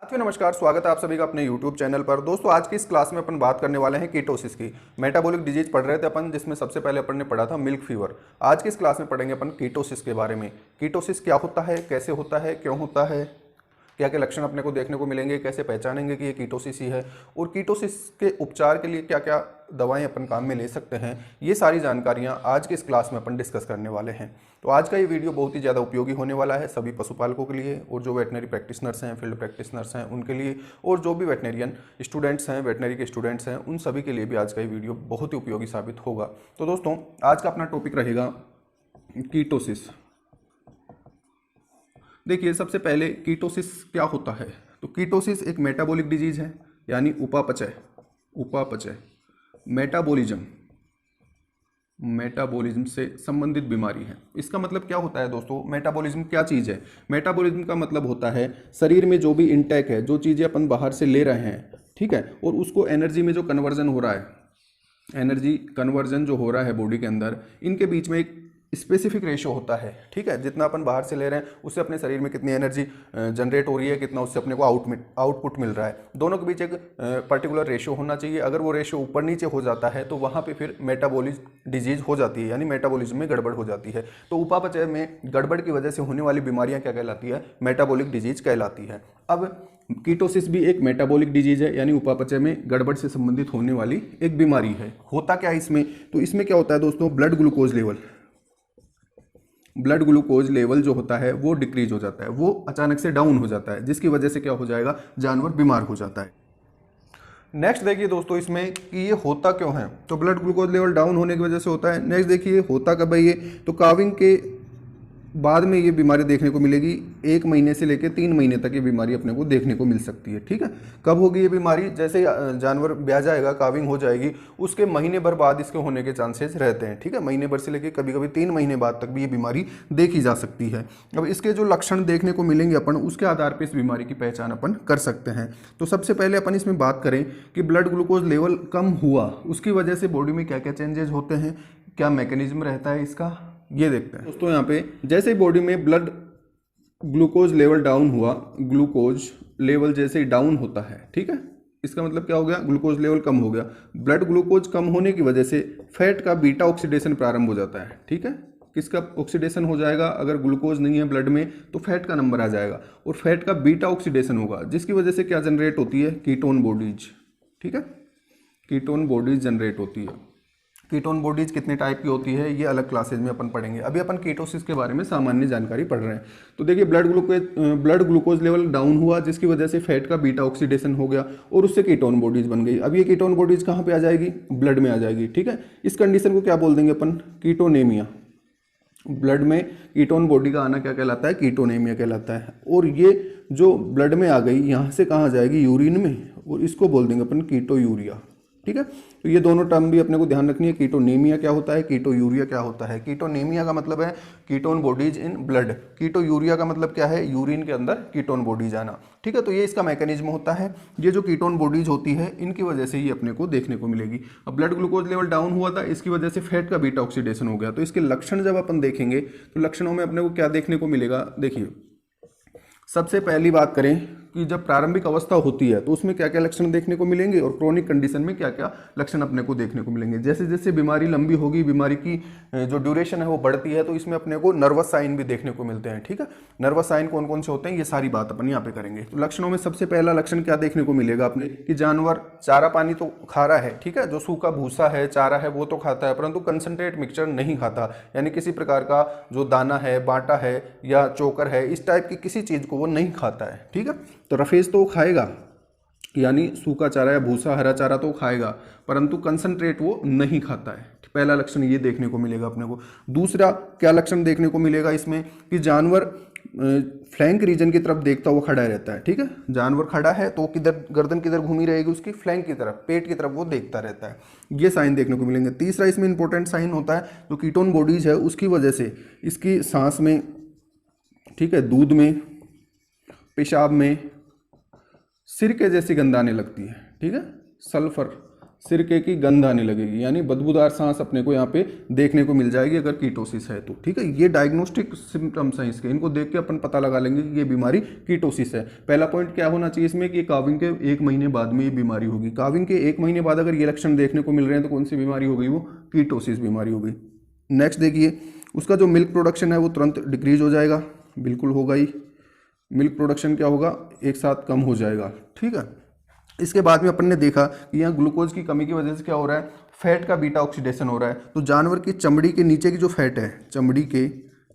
साथियों नमस्कार, स्वागत है आप सभी का अपने YouTube चैनल पर। दोस्तों आज की इस क्लास में अपन बात करने वाले हैं कीटोसिस की। मेटाबॉलिक डिजीज पढ़ रहे थे अपन, जिसमें सबसे पहले अपन ने पढ़ा था मिल्क फीवर। आज की इस क्लास में पढ़ेंगे अपन कीटोसिस के बारे में। कीटोसिस क्या होता है, कैसे होता है, क्यों होता है, क्या क्या लक्षण अपने को देखने को मिलेंगे, कैसे पहचानेंगे कि ये कीटोसिस ही है, और कीटोसिस के उपचार के लिए क्या क्या दवाएं अपन काम में ले सकते हैं, ये सारी जानकारियां आज के इस क्लास में अपन डिस्कस करने वाले हैं। तो आज का ये वीडियो बहुत ही ज़्यादा उपयोगी होने वाला है सभी पशुपालकों के लिए, और जो वेटनरी प्रैक्टिशनर्स हैं, फील्ड प्रैक्टिशनर्स हैं उनके लिए, और जो भी वेटनरियन स्टूडेंट्स हैं, वेटनरी के स्टूडेंट्स हैं, उन सभी के लिए भी आज का ये वीडियो बहुत ही उपयोगी साबित होगा। तो दोस्तों आज का अपना टॉपिक रहेगा कीटोसिस। देखिए सबसे पहले कीटोसिस क्या होता है। तो कीटोसिस एक मेटाबॉलिक डिजीज है, यानी उपापचय मेटाबॉलिज्म से संबंधित बीमारी है। इसका मतलब क्या होता है दोस्तों, मेटाबॉलिज्म क्या चीज़ है। मेटाबॉलिज्म का मतलब होता है शरीर में जो भी इंटेक है, जो चीज़ें अपन बाहर से ले रहे हैं, ठीक है, और उसको एनर्जी में जो कन्वर्जन हो रहा है, एनर्जी कन्वर्जन जो हो रहा है बॉडी के अंदर, इनके बीच में एक स्पेसिफिक रेशो होता है, ठीक है। जितना अपन बाहर से ले रहे हैं उससे अपने शरीर में कितनी एनर्जी जनरेट हो रही है, कितना उससे अपने को आउटपुट मिल रहा है, दोनों के बीच एक पर्टिकुलर रेशो होना चाहिए। अगर वो रेशो ऊपर नीचे हो जाता है तो वहाँ पे फिर मेटाबॉलिज्म डिजीज हो जाती है, यानी मेटाबॉलिज्म में गड़बड़ हो जाती है। तो उपापचय में गड़बड़ की वजह से होने वाली बीमारियाँ क्या कहलाती है, मेटाबॉलिक डिजीज कहलाती है। अब कीटोसिस भी एक मेटाबॉलिक डिजीज है, यानी उपापचय में गड़बड़ से संबंधित होने वाली एक बीमारी है। होता क्या है इसमें, तो इसमें क्या होता है दोस्तों, ब्लड ग्लूकोज लेवल जो होता है वो डिक्रीज हो जाता है, वो अचानक से डाउन हो जाता है, जिसकी वजह से क्या हो जाएगा, जानवर बीमार हो जाता है। नेक्स्ट देखिए दोस्तों इसमें कि ये होता क्यों है। तो ब्लड ग्लूकोज लेवल डाउन होने की वजह से होता है। नेक्स्ट देखिए होता कब है ये, तो काविंग के बाद में ये बीमारी देखने को मिलेगी। 1 महीने से लेकर 3 महीने तक ये बीमारी अपने को देखने को मिल सकती है, ठीक है। कब होगी ये बीमारी, जैसे जानवर ब्याह जाएगा, काविंग हो जाएगी, उसके महीने भर बाद इसके होने के चांसेस रहते हैं, ठीक है। महीने भर से लेकर कभी कभी 3 महीने बाद तक भी ये बीमारी देखी जा सकती है। अब इसके जो लक्षण देखने को मिलेंगे अपन, उसके आधार पर इस बीमारी की पहचान अपन कर सकते हैं। तो सबसे पहले अपन इसमें बात करें कि ब्लड ग्लूकोज लेवल कम हुआ, उसकी वजह से बॉडी में क्या क्या चेंजेस होते हैं, क्या मैकेनिज्म रहता है इसका, ये देखते हैं दोस्तों। यहाँ पे जैसे ही बॉडी में ब्लड ग्लूकोज लेवल डाउन हुआ, ग्लूकोज लेवल जैसे ही डाउन होता है, ठीक है, इसका मतलब क्या हो गया, ग्लूकोज लेवल कम हो गया। ब्लड ग्लूकोज कम होने की वजह से फैट का बीटा ऑक्सीडेशन प्रारंभ हो जाता है, ठीक है। किसका ऑक्सीडेशन हो जाएगा, अगर ग्लूकोज नहीं है ब्लड में तो फैट का नंबर आ जाएगा, और फैट का बीटा ऑक्सीडेशन होगा, जिसकी वजह से क्या जनरेट होती है, कीटोन बॉडीज, ठीक है, कीटोन बॉडीज जनरेट होती है। कीटोन बॉडीज कितने टाइप की होती है ये अलग क्लासेज में अपन पढ़ेंगे, अभी अपन कीटोसिस के बारे में सामान्य जानकारी पढ़ रहे हैं। तो देखिए ब्लड ग्लूकोज लेवल डाउन हुआ, जिसकी वजह से फैट का बीटा ऑक्सीडेशन हो गया और उससे कीटोन बॉडीज बन गई। अब ये कीटोन बॉडीज कहाँ पे आ जाएगी, ब्लड में आ जाएगी, ठीक है। इस कंडीशन को क्या बोल देंगे अपन, कीटोनेमिया। ब्लड में कीटोन बॉडी का आना क्या कहलाता है, कीटोनेमिया कहलाता है। और ये जो ब्लड में आ गई, यहाँ से कहाँ जाएगी, यूरिन में, और इसको बोल देंगे अपन कीटोयूरिया, ठीक है। तो ये दोनों टर्म भी अपने को ध्यान रखनी है। कीटोनेमिया क्या होता है, कीटोयूरिया क्या होता है। कीटोनेमिया का मतलब है कीटोन बॉडीज इन ब्लड, कीटोयूरिया का मतलब क्या है, यूरिन के अंदर कीटोन बॉडीज आना, ठीक है। तो ये इसका मैकेनिज्म होता है। ये जो कीटोन बॉडीज होती है इनकी वजह से ही अपने को देखने को मिलेगी। अब ब्लड ग्लूकोज लेवल डाउन हुआ था, इसकी वजह से फैट का बीटा ऑक्सीडेशन हो गया। तो इसके लक्षण जब अपन देखेंगे तो लक्षणों में अपने को क्या देखने को मिलेगा, देखिए सबसे पहली बात करें कि जब प्रारंभिक अवस्था होती है तो उसमें क्या क्या लक्षण देखने को मिलेंगे, और क्रोनिक कंडीशन में क्या क्या लक्षण अपने को देखने को मिलेंगे। जैसे जैसे बीमारी लंबी होगी, बीमारी की जो ड्यूरेशन है वो बढ़ती है, तो इसमें अपने को नर्वस साइन भी देखने को मिलते हैं, ठीक है। नर्वस साइन कौन कौन से होते हैं, ये सारी बात अपन यहाँ पे करेंगे। तो लक्षणों में सबसे पहला लक्षण क्या देखने को मिलेगा अपने, कि जानवर चारा पानी तो खा रहा है, ठीक है, जो सूखा भूसा है, चारा है, वो तो खाता है, परंतु कंसंट्रेट मिक्सचर नहीं खाता, यानी किसी प्रकार का जो दाना है, बाटा है या चोकर है, इस टाइप की किसी चीज़ को वो नहीं खाता है, ठीक है। तो रफेज तो खाएगा, यानी सूखा चारा या भूसा, हरा चारा तो खाएगा, परंतु कंसंट्रेट वो नहीं खाता है। पहला लक्षण ये देखने को मिलेगा अपने को। दूसरा क्या लक्षण देखने को मिलेगा इसमें, कि जानवर फ्लैंक रीजन की तरफ देखता हुआ खड़ा रहता है, ठीक है। जानवर खड़ा है तो किधर, गर्दन किधर घूमी रहेगी उसकी, फ्लैंक की तरफ, पेट की तरफ वो देखता रहता है। ये साइन देखने को मिलेंगे। तीसरा इसमें इंपॉर्टेंट साइन होता है, जो कीटोन बॉडीज है उसकी वजह से इसकी सांस में, ठीक है, दूध में, पेशाब में सिरके जैसी गंध आने लगती है, ठीक है। सिरके की गंध आने लगेगी, यानी बदबूदार सांस अपने को यहाँ पे देखने को मिल जाएगी अगर कीटोसिस है तो। ठीक है, ये डायग्नोस्टिक सिम्टम्स हैं इसके, इनको देख के अपन पता लगा लेंगे कि ये बीमारी कीटोसिस है। पहला पॉइंट क्या होना चाहिए इसमें कि काविंग के 1 महीने बाद में ये बीमारी होगी। काविंग के 1 महीने बाद अगर ये लक्षण देखने को मिल रहे हैं तो कौन सी बीमारी हो गई, वो कीटोसिस बीमारी हो गई। नेक्स्ट देखिए, उसका जो मिल्क प्रोडक्शन है वो तुरंत डिक्रीज हो जाएगा, बिल्कुल होगा ही। मिल्क प्रोडक्शन क्या होगा, एक साथ कम हो जाएगा। ठीक है, इसके बाद में अपन ने देखा कि यहाँ ग्लूकोज की कमी की वजह से क्या हो रहा है, फैट का बीटा ऑक्सीडेशन हो रहा है। तो जानवर की चमड़ी के नीचे की जो फैट है, चमड़ी के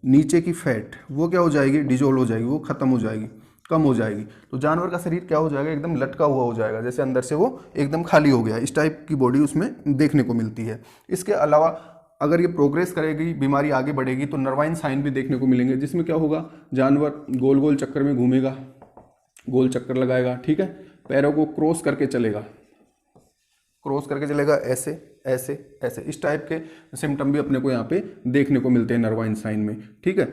नीचे की फैट वो क्या हो जाएगी, डिजोल्व हो जाएगी, वो खत्म हो जाएगी, कम हो जाएगी। तो जानवर का शरीर क्या हो जाएगा, एकदम लटका हुआ हो जाएगा, जैसे अंदर से वो एकदम खाली हो गया। इस टाइप की बॉडी उसमें देखने को मिलती है। इसके अलावा अगर ये प्रोग्रेस करेगी, बीमारी आगे बढ़ेगी, तो नर्वाइन साइन भी देखने को मिलेंगे, जिसमें क्या होगा, जानवर गोल गोल चक्कर में घूमेगा, गोल चक्कर लगाएगा। ठीक है, पैरों को क्रॉस करके चलेगा, क्रॉस करके चलेगा, ऐसे ऐसे ऐसे, इस टाइप के सिम्टम भी अपने को यहाँ पे देखने को मिलते हैं नर्वाइन साइन में। ठीक है,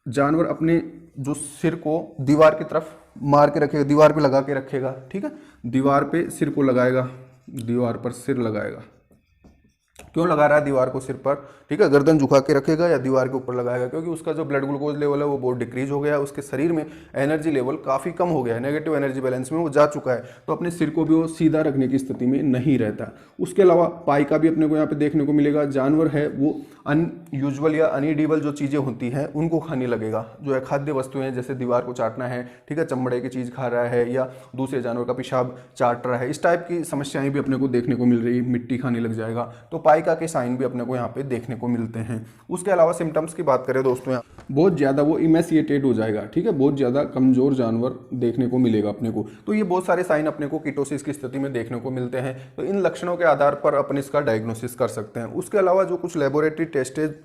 जानवर अपने जो सिर को दीवार की तरफ मार के रखेगा, दीवार पे लगा के रखेगा। ठीक है, दीवार पे सिर को लगाएगा, दीवार पर सिर लगाएगा। क्यों लगा रहा है दीवार को सिर पर, ठीक है, गर्दन झुका के रखेगा या दीवार के ऊपर लगाएगा, क्योंकि उसका जो ब्लड ग्लूकोज लेवल है वो बहुत डिक्रीज हो गया है, उसके शरीर में एनर्जी लेवल काफ़ी कम हो गया है, नेगेटिव एनर्जी बैलेंस में वो जा चुका है। तो अपने सिर को भी वो सीधा रखने की स्थिति में नहीं रहता। उसके अलावा पाई का भी अपने को यहाँ पे देखने को मिलेगा। जानवर है वो अनयूजुअल या अनईडिबल जो चीज़ें होती हैं उनको खाने लगेगा, जो है खाद्य वस्तुएं, जैसे दीवार को चाटना है, ठीक है, चमड़े की चीज़ खा रहा है या दूसरे जानवर का पेशाब चाट रहा है, इस टाइप की समस्याएं भी अपने को देखने को मिल रही है। मिट्टी खाने लग जाएगा, तो पाइका के साइन भी अपने को यहाँ पे देखने को मिलते हैं। उसके अलावा सिम्टम्स की बात करें दोस्तों, यहाँ बहुत ज़्यादा वो इमेसिएटेड हो जाएगा। ठीक है, बहुत ज़्यादा कमज़ोर जानवर देखने को मिलेगा अपने को। तो ये बहुत सारे साइन अपने को कीटोसिस की स्थिति में देखने को मिलते हैं। तो इन लक्षणों के आधार पर अपन इसका डायग्नोसिस कर सकते हैं। उसके अलावा जो कुछ लेबोरेटरी टेस्टेज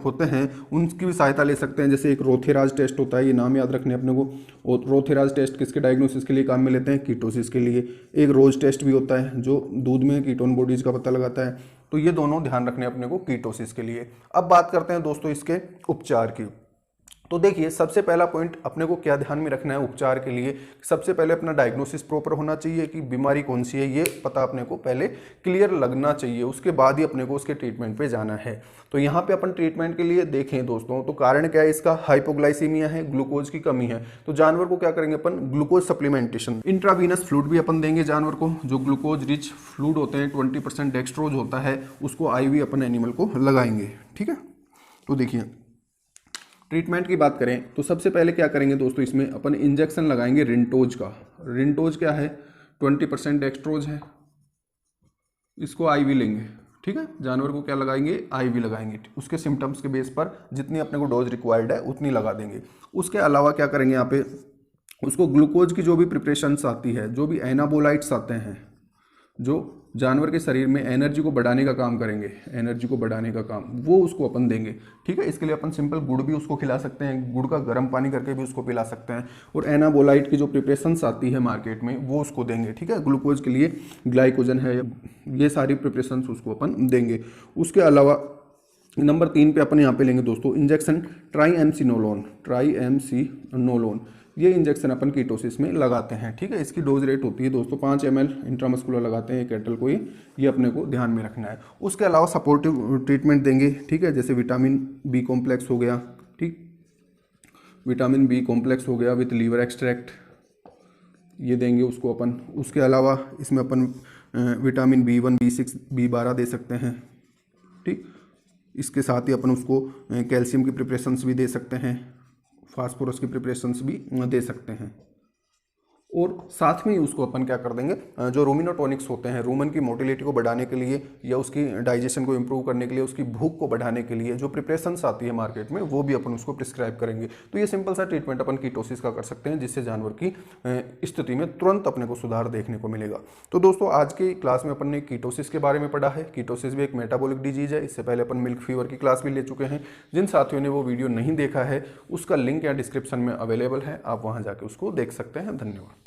होते हैं उनकी भी सहायता ले सकते हैं। जैसे एक रोथेराज टेस्ट होता है, ये नाम याद रखने अपने को। और रोथेराज टेस्ट किसके डायग्नोसिस के लिए काम में लेते हैं, कीटोसिस के लिए। एक रोज टेस्ट भी होता है जो दूध में कीटोन बॉडीज का पता लगाता है। तो ये दोनों ध्यान रखने अपने को कीटोसिस के लिए। अब बात करते हैं दोस्तों इसके उपचार की। तो देखिए, सबसे पहला पॉइंट अपने को क्या ध्यान में रखना है उपचार के लिए, सबसे पहले अपना डायग्नोसिस प्रॉपर होना चाहिए कि बीमारी कौन सी है, ये पता अपने को पहले क्लियर लगना चाहिए। उसके बाद ही अपने को उसके ट्रीटमेंट पे जाना है। तो यहाँ पे अपन ट्रीटमेंट के लिए देखें दोस्तों, तो कारण क्या है इसका, हाइपोग्लाइसीमिया है, ग्लूकोज की कमी है। तो जानवर को क्या करेंगे अपन, ग्लूकोज सप्लीमेंटेशन, इंट्रावीनस फ्लूइड भी अपन देंगे जानवर को। जो ग्लूकोज रिच फ्लूइड होते हैं, 20% डेक्सट्रोज होता है, उसको IV अपन एनिमल को लगाएंगे। ठीक है, तो देखिए ट्रीटमेंट की बात करें तो सबसे पहले क्या करेंगे दोस्तों, इसमें अपन इंजेक्शन लगाएंगे रिंटोज का। रिंटोज क्या है, 20% डेक्सट्रोज है, इसको IV लेंगे। ठीक है, जानवर को क्या लगाएंगे, IV लगाएंगे। उसके सिम्टम्स के बेस पर जितनी अपने को डोज रिक्वायर्ड है उतनी लगा देंगे। उसके अलावा क्या करेंगे, यहाँ पे उसको ग्लूकोज की जो भी प्रिपरेशंस आती है, जो भी एनाबोलाइट्स आते हैं, जो जानवर के शरीर में एनर्जी को बढ़ाने का काम करेंगे, एनर्जी को बढ़ाने का काम, वो उसको अपन देंगे। ठीक है, इसके लिए अपन सिंपल गुड़ भी उसको खिला सकते हैं, गुड़ का गर्म पानी करके भी उसको पिला सकते हैं। और एनाबोलाइट की जो प्रिपरेशंस आती है मार्केट में वो उसको देंगे। ठीक है, ग्लूकोज के लिए ग्लाइकोजन है, ये सारी प्रिपरेशंस उसको अपन देंगे। उसके अलावा नंबर 3 पे अपन यहाँ पे लेंगे दोस्तों इंजेक्शन ट्राईएमसिनोलोन। ट्राईएमसिनोलोन ये इंजेक्शन अपन कीटोसिस में लगाते हैं। ठीक है, इसकी डोज रेट होती है दोस्तों 5 ml इंट्रामस्कुलर लगाते हैं कैटल को, ये अपने को ध्यान में रखना है। उसके अलावा सपोर्टिव ट्रीटमेंट देंगे। ठीक है, जैसे विटामिन B कॉम्प्लेक्स हो गया, ठीक, विटामिन B कॉम्प्लेक्स हो गया विथ लीवर एक्सट्रैक्ट, ये देंगे उसको अपन। उसके अलावा इसमें अपन विटामिन B1, B6, B12 दे सकते हैं। ठीक, इसके साथ ही अपन उसको कैल्शियम की प्रिपरेशंस भी दे सकते हैं, फास्फोरस की प्रिपरेशंस भी दे सकते हैं। और साथ में ही उसको अपन क्या कर देंगे, जो रूमिनोटॉनिक्स होते हैं, रूमन की मोटिलिटी को बढ़ाने के लिए या उसकी डाइजेशन को इम्प्रूव करने के लिए, उसकी भूख को बढ़ाने के लिए जो प्रिपरेशंस आती है मार्केट में, वो भी अपन उसको प्रिस्क्राइब करेंगे। तो ये सिंपल सा ट्रीटमेंट अपन कीटोसिस का कर सकते हैं, जिससे जानवर की स्थिति में तुरंत अपने को सुधार देखने को मिलेगा। तो दोस्तों आज की क्लास में अपन ने कीटोसिस के बारे में पढ़ा है। कीटोसिस भी एक मेटाबॉलिक डिजीज है। इससे पहले अपन मिल्क फीवर की क्लास भी ले चुके हैं। जिन साथियों ने वो वीडियो नहीं देखा है उसका लिंक या डिस्क्रिप्शन में अवेलेबल है, आप वहाँ जाके उसको देख सकते हैं। धन्यवाद।